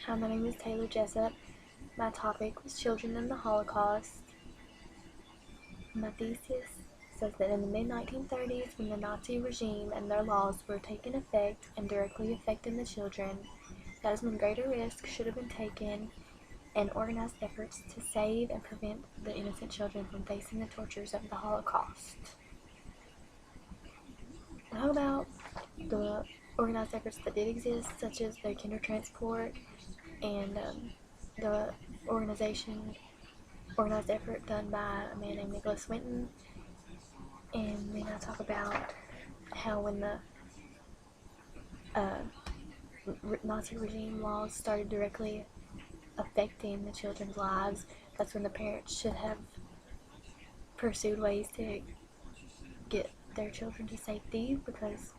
Hi, my name is Taylor Jessup. My topic was children in the Holocaust. My thesis says that in the mid-1930s, when the Nazi regime and their laws were taking effect and directly affecting the children, that is when greater risks should have been taken and organized efforts to save and prevent the innocent children from facing the tortures of the Holocaust. How about the organized efforts that did exist, such as the kinder transport and the organized effort done by a man named Nicholas Winton. And then I talk about how when the Nazi regime laws started directly affecting the children's lives, that's when the parents should have pursued ways to get their children to safety because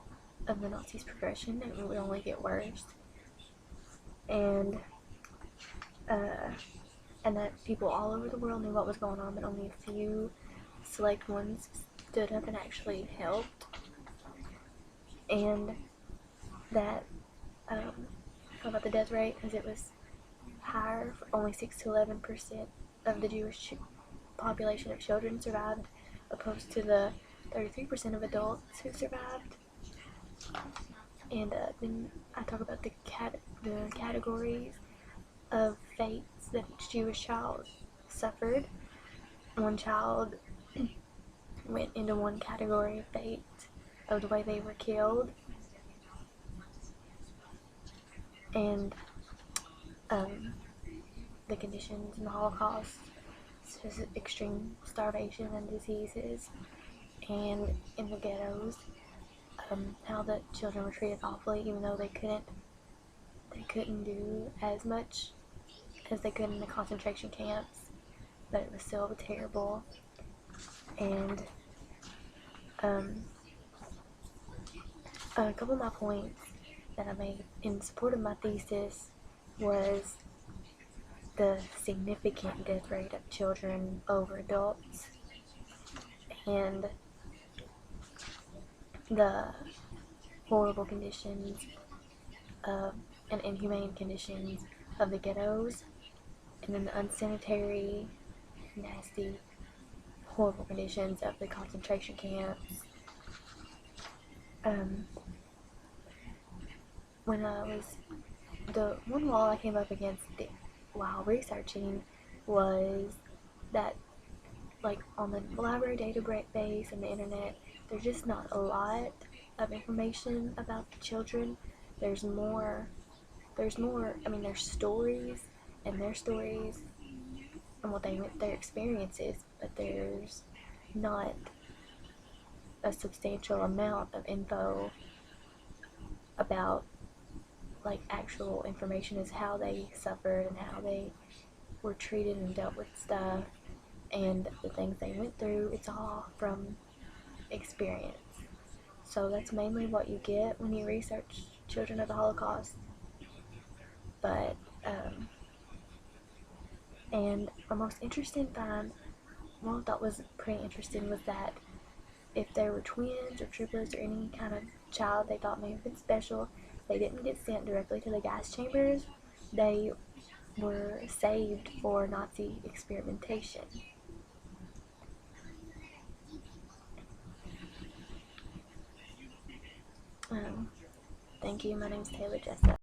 of the Nazis' progression. It would only get worse. And that people all over the world knew what was going on, but only a few select ones stood up and actually helped. And that, how about the death rate? Because it was higher, only 6 to 11% of the Jewish population of children survived, opposed to the 33% of adults who survived. And then I talk about the categories of fates that each Jewish child suffered. One child went into one category of fate of the way they were killed, and the conditions in the Holocaust, such as extreme starvation and diseases, and in the ghettos, how the children were treated awfully, even though they couldn't do as much as they could in the concentration camps, but it was still terrible. And a couple of my points that I made in support of my thesis was the significant death rate of children over adults, and the horrible conditions and inhumane conditions of the ghettos, and then the unsanitary, nasty, horrible conditions of the concentration camps. The one wall I came up against while researching was that, like, on the library database and the internet, there's just not a lot of information about the children. There's stories and their stories and their experiences, but there's not a substantial amount of info about, like, actual information as how they suffered and how they were treated and dealt with stuff and the things they went through. It's all from experience. So that's mainly what you get when you research children of the Holocaust. But and my most interesting find, what I thought was pretty interesting, was that if there were twins or triplets or any kind of child they thought may have been special, they didn't get sent directly to the gas chambers. They were saved for Nazi experimentation. Thank you. My name is Taylor Jessup.